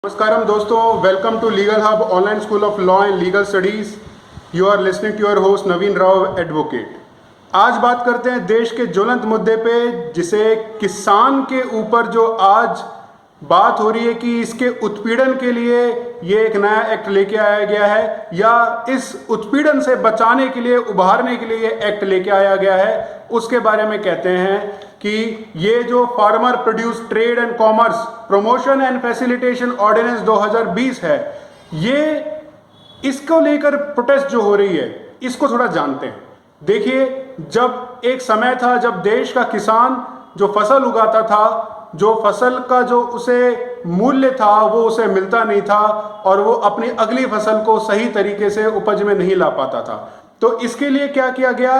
Namaskaram दोस्तों, welcome to legal hub online school of law and legal studies. You are listening to your host Naveen Rao advocate. आज बात करते हैं देश के ज्वलंत मुद्दे पे, जिसे किसान के ऊपर जो आज बात हो रही है कि इसके उत्पीड़न के लिए ये एक नया एक्ट लेके आया गया है, या इस उत्पीड़न से बचाने के लिए, उभारने के लिए ये एक्ट लेके आया गया है। उसके बारे में कहते हैं कि ये जो farmer produce trade and commerce promotion and facilitation ordinance 2020 है, ये इसको लेकर प्रोटेस्ट जो हो रही है, इसको थोड़ा जानते हैं। देखिए, जब एक समय था जब देश का किसान जो फसल उगाता था, जो फसल का जो उसे मूल्य था वो उसे मिलता नहीं था, और वो अपनी अगली फसल को सही तरीके से उपज में नहीं ला पाता था। तो इसके लिए क्या किया गया,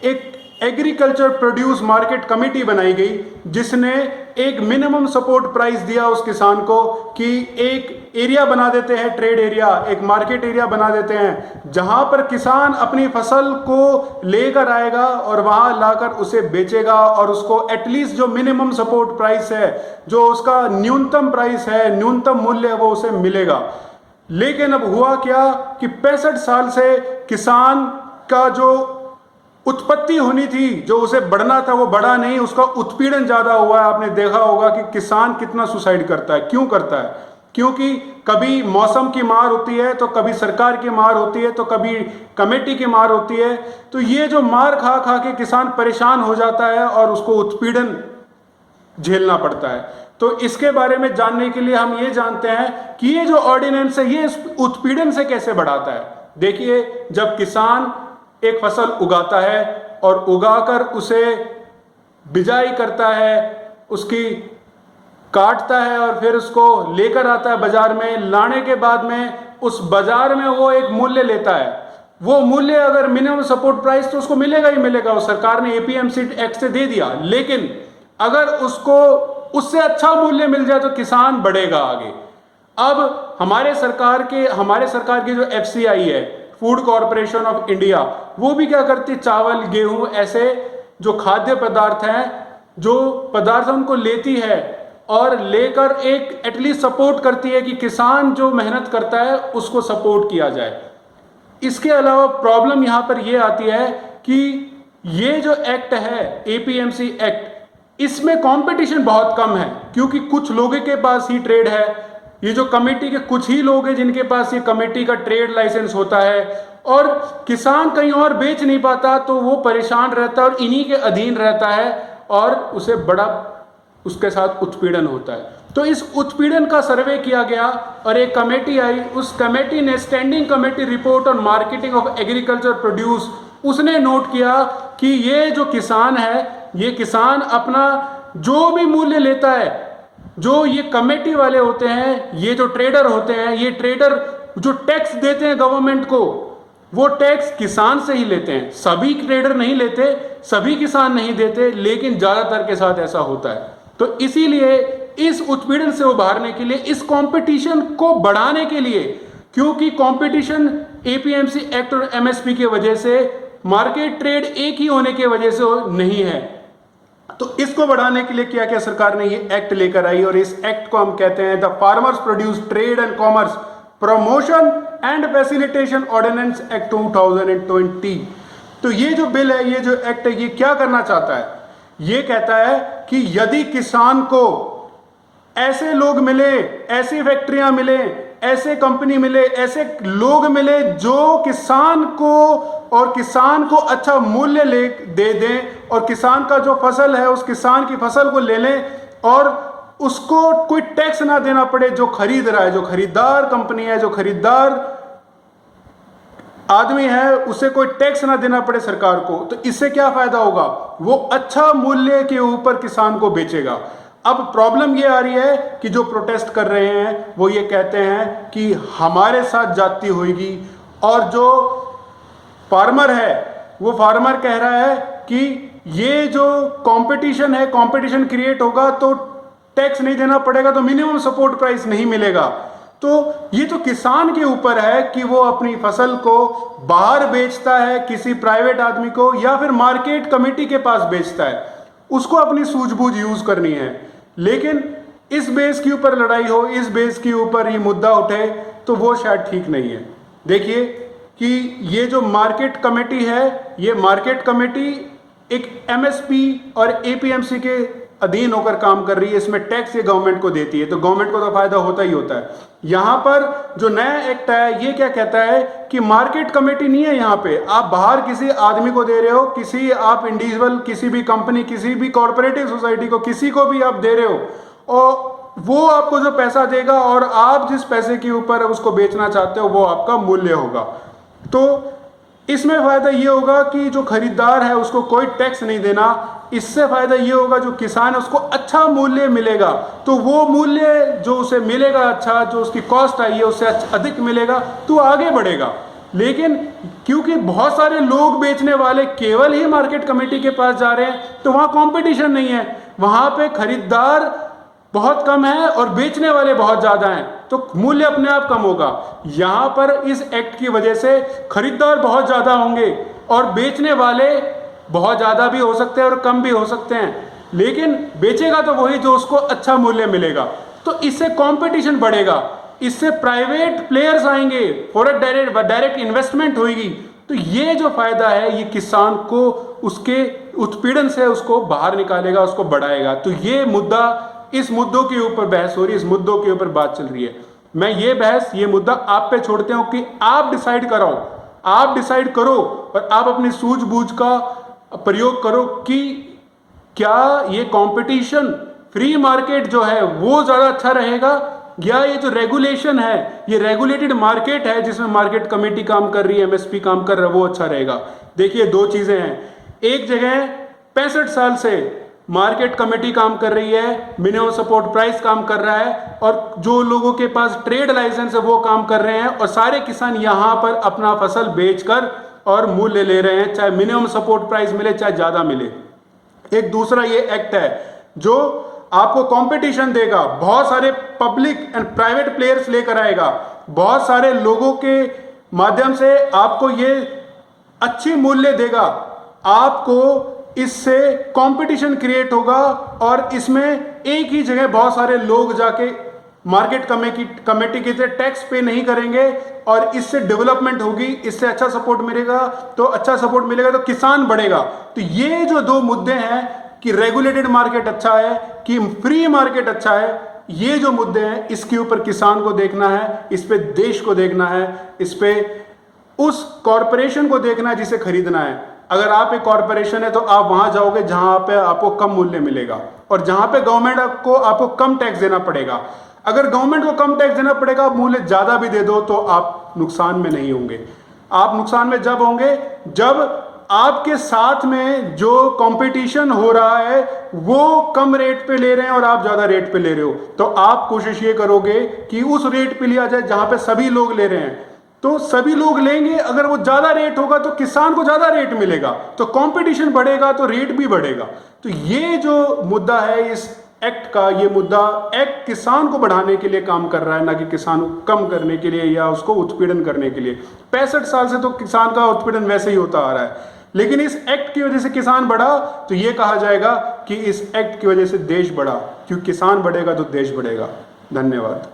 एक एग्रीकल्चर प्रोड्यूस मार्केट कमेटी बनाई गई, जिसने एक मिनिमम सपोर्ट प्राइस दिया उस किसान को कि एक एरिया बना देते हैं, ट्रेड एरिया, एक मार्केट एरिया बना देते हैं, जहां पर किसान अपनी फसल को लेकर आएगा और वहां लाकर उसे बेचेगा, और उसको एटलीस्ट जो मिनिमम सपोर्ट प्राइस है, जो उसका न्यूनतम प्राइस है, न्यूनतम मूल्य है, वो उसे मिलेगा। लेकिन अब हुआ क्या कि 65 साल से किसान का जो उत्पत्ति होनी थी, जो उसे बढ़ना था, वो बढ़ा नहीं, उसका उत्पीड़न ज्यादा हुआ है। आपने देखा होगा कि किसान कितना सुसाइड करता है। क्यों करता है? क्योंकि कभी मौसम की मार होती है, तो कभी सरकार की मार होती है, तो कभी कमेटी की मार होती है। तो ये जो मार खा खा के किसान परेशान हो जाता है और उसको उत्पीड़न झेलना पड़ता है। तो इसके बारे में जानने के लिए हम ये जानते हैं कि ये जो ऑर्डिनेंस है, ये इस उत्पीड़न से कैसे बढ़ाता है। देखिए, जब किसान एक फसल उगाता है और उगाकर उसे बिजाई करता है, उसकी काटता है और फिर उसको लेकर आता है बाजार में, लाने के बाद में उस बाजार में वो एक मूल्य लेता है। वो मूल्य अगर मिनिमम सपोर्ट प्राइस, तो उसको मिलेगा ही मिलेगा, वो सरकार ने एपीएमसी एक्ट से दे दिया। लेकिन अगर उसको उससे अच्छा मूल्य मिल जाए तो किसान बढ़ेगा आगे। अब हमारे सरकार की जो एफसीआई है, फूड कॉरपोरेशन ऑफ इंडिया, वो भी क्या करती है, चावल, गेहूं, ऐसे जो खाद्य पदार्थ हैं, जो पदार्थ उनको लेती है और लेकर एक एटलीस्ट सपोर्ट करती है कि किसान जो मेहनत करता है उसको सपोर्ट किया जाए। इसके अलावा प्रॉब्लम यहां पर यह आती है कि ये जो एक्ट है, एपीएमसी एक्ट, इसमें कंपटीशन बहुत कम है, क्योंकि कुछ लोगों के पास ही ट्रेड है। ये जो कमेटी के कुछ ही लोग हैं जिनके पास ये कमेटी का ट्रेड लाइसेंस होता है, और किसान कहीं और बेच नहीं पाता, तो वो परेशान रहता है और इन्हीं के अधीन रहता है, और उसे बड़ा उसके साथ उत्पीड़न होता है। तो इस उत्पीड़न का सर्वे किया गया और एक कमेटी आई। उस कमेटी ने standing committee report on marketing of agriculture produce, उसने नोट किया कि ये जो किसान है, ये किसान अपना जो भी मूल्य लेता है, जो ये कमेटी वाले होते हैं, ये जो ट्रेडर होते हैं, ये ट्रेडर जो टैक्स देते हैं गवर्नमेंट को, वो टैक्स किसान से ही लेते हैं। सभी ट्रेडर नहीं लेते, सभी किसान नहीं देते, लेकिन ज्यादातर के साथ ऐसा होता है। तो इसीलिए इस उत्पीड़न से उभारने के लिए, इस कंपटीशन को बढ़ाने के लिए, क्योंकि कंपटीशन एपीएमसी एक्ट और एमएसपी की वजह से, मार्केट ट्रेड एक ही होने की वजह से नहीं है, तो इसको बढ़ाने के लिए क्या क्या सरकार ने ये एक्ट लेकर आई, और इस एक्ट को हम कहते हैं the farmers produce trade and commerce promotion and facilitation ordinance act 2020। तो ये जो बिल है, ये जो एक्ट है, ये क्या करना चाहता है? ये कहता है कि यदि किसान को ऐसे लोग मिले, ऐसी फैक्ट्रियां मिले, ऐसे कंपनी मिले, ऐसे लोग मिले जो किसान को और किसान को अच्छा मूल्य दे दें, और किसान का जो फसल है, उस किसान की फसल को ले लें, और उसको कोई टैक्स ना देना पड़े, जो खरीद रहा है, जो खरीदार कंपनी है, जो खरीदार आदमी है, उसे कोई टैक्स ना देना पड़े सरकार को। तो इससे क्या फायदा होगा? वो अच्छा मूल्य के ऊपर किसान को बेचेगा। अब प्रॉब्लम ये आ रही है कि जो प्रोटेस्ट कर रहे हैं वो ये कहते हैं कि हमारे साथ जाती होगी, और जो फार्मर है, वो फार्मर कह रहा है कि ये जो कंपटीशन है, कंपटीशन क्रिएट होगा तो टैक्स नहीं देना पड़ेगा, तो मिनिमम सपोर्ट प्राइस नहीं मिलेगा। तो ये तो किसान के ऊपर है कि वो अपनी फसल को बाहर बेचता है किसी प्राइवेट आदमी को, या फिर मार्केट कमेटी के पास बेचता है, उसको अपनी सूझबूझ यूज करनी है। लेकिन इस बेस के ऊपर लड़ाई हो, इस बेस के ऊपर ये मुद्दा उठे, तो वो शायद ठीक नहीं है। देखिए कि ये जो मार्केट कमेटी है, ये मार्केट कमेटी एक एमएसपी और एपीएमसी के अधीन होकर काम कर रही है। इसमें टैक्स ये गवर्नमेंट को देती है, तो गवर्नमेंट को तो फायदा होता ही होता है। यहां पर जो नया एक्ट है ये क्या कहता है कि मार्केट कमेटी नहीं है, यहां पे आप बाहर किसी आदमी को दे रहे हो, किसी आप इंडिविजुअल, किसी भी कंपनी, किसी भी कॉर्पोरेटिव सोसाइटी को, किसी को भी आप दे रहे हो, और वो आपको जो पैसा देगा और आप जिस पैसे के ऊपर उसको बेचना चाहते हो वो आपका मूल्य होगा। तो इसमें फायदा ये होगा कि जो खरीदार है उसको कोई टैक्स नहीं देना। इससे फायदा ये होगा जो किसान है उसको अच्छा मूल्य मिलेगा, तो वो मूल्य जो उसे मिलेगा अच्छा, जो उसकी कॉस्ट आई है उससे अधिक मिलेगा, तो आगे बढ़ेगा। लेकिन क्योंकि बहुत सारे लोग बेचने वाले केवल ही मार्केट कमेटी के पास जा रहे हैं, तो वहां कंपटीशन नहीं है, वहां पे खरीदार बहुत कम है और बेचने वाले बहुत ज्यादा हैं, तो मूल्य अपने आप कम होगा। यहां पर इस एक्ट की वजह से खरीदार बहुत ज्यादा होंगे और बेचने वाले बहुत ज्यादा भी हो सकते हैं और कम भी हो सकते हैं, लेकिन बेचेगा तो वही जो उसको अच्छा मूल्य मिलेगा। तो इससे कंपटीशन बढ़ेगा, इससे प्राइवेट प्लेयर्स आएंगे, फॉरेन डायरेक्ट इन्वेस्टमेंट होगी। तो ये जो फायदा है ये किसान को उसके उत्पीड़न से उसको बाहर निकालेगा, उसको बढ़ाएगा। तो ये मुद्दा, इस मुद्दों के ऊपर बहस हो रही है, इस मुद्दों के ऊपर बात चल रही है। मैं ये बहस, ये मुद्दा आप पे छोड़ते हूं कि आप डिसाइड कराओ, आप डिसाइड करो और आप अपनी सूझबूझ का प्रयोग करो कि क्या ये कंपटीशन, फ्री मार्केट जो है वो ज्यादा अच्छा रहेगा, या ये जो रेगुलेशन है, ये रेगुलेटेड मार्केट है जिसमें मार्केट कमेटी काम कर रही है, एमएसपी काम कर रहा है, वो अच्छा रहेगा। देखिए दो चीजें हैं, एक जगह 65 साल से मार्केट कमेटी काम कर रही है, मिनिमम सपोर्ट प्राइस काम कर रहा है, और जो लोगों के पास ट्रेड लाइसेंस है वो काम कर रहे हैं, और सारे किसान यहां पर अपना फसल बेचकर और मूल्य ले रहे हैं, चाहे मिनिमम सपोर्ट प्राइस मिले चाहे ज्यादा मिले। एक दूसरा ये एक्ट है जो आपको कंपटीशन देगा, बहुत सारे पब्लिक एंड प्राइवेट प्लेयर्स लेकर आएगा, बहुत सारे लोगों के माध्यम से आपको ये अच्छी मूल्य देगा, आपको इससे कंपटीशन क्रिएट होगा, और इसमें एक ही जगह बहुत सारे लोग जाके मार्केट कमेटी की तरह टैक्स पे नहीं करेंगे, और इससे डेवलपमेंट होगी, इससे अच्छा सपोर्ट मिलेगा, तो अच्छा सपोर्ट मिलेगा तो किसान बढ़ेगा। तो ये जो दो मुद्दे हैं कि रेगुलेटेड मार्केट अच्छा है कि फ्री मार्केट अच्छा है, ये जो मुद्दे हैं इसके ऊपर किसान को देखना है, इस पे देश को देखना है, इस पे उस कॉरपोरेशन को देखना है जिसे खरीदना है। अगर आप एक कॉरपोरेशन है तो आप वहां जाओगे जहां पे आपको कम मूल्य मिलेगा, और जहां पे गवर्नमेंट को आपको कम टैक्स देना पड़ेगा। अगर गवर्नमेंट को कम टैक्स देना पड़ेगा, आप मूल्य ज्यादा भी दे दो तो आप नुकसान में नहीं होंगे। आप नुकसान में जब होंगे जब आपके साथ में जो कंपटीशन हो रहा है वो कम रेट पे ले रहे हैं और आप ज्यादा रेट पे ले रहे हो, तो आप कोशिश ये करोगे कि उस रेट पे लिया जाए जहां पे सभी लोग ले रहे हैं। तो सभी लोग लेंगे, अगर वो ज्यादा रेट होगा तो किसान को ज्यादा रेट मिलेगा, तो कंपटीशन बढ़ेगा तो रेट भी बढ़ेगा। तो ये जो मुद्दा है इस एक्ट का, ये मुद्दा एक्ट किसान को बढ़ाने के लिए काम कर रहा है, ना कि किसान को कम करने के लिए या उसको उत्पीड़न करने के लिए। 65 साल से तो किसान का उत्पीड़न वैसे ही होता आ रहा है, लेकिन इस एक्ट की वजह से किसान बढ़ा, तो ये कहा जाएगा कि इस एक्ट की वजह से देश बढ़ा, क्योंकि किसान बढ़ेगा तो देश बढ़ेगा। धन्यवाद।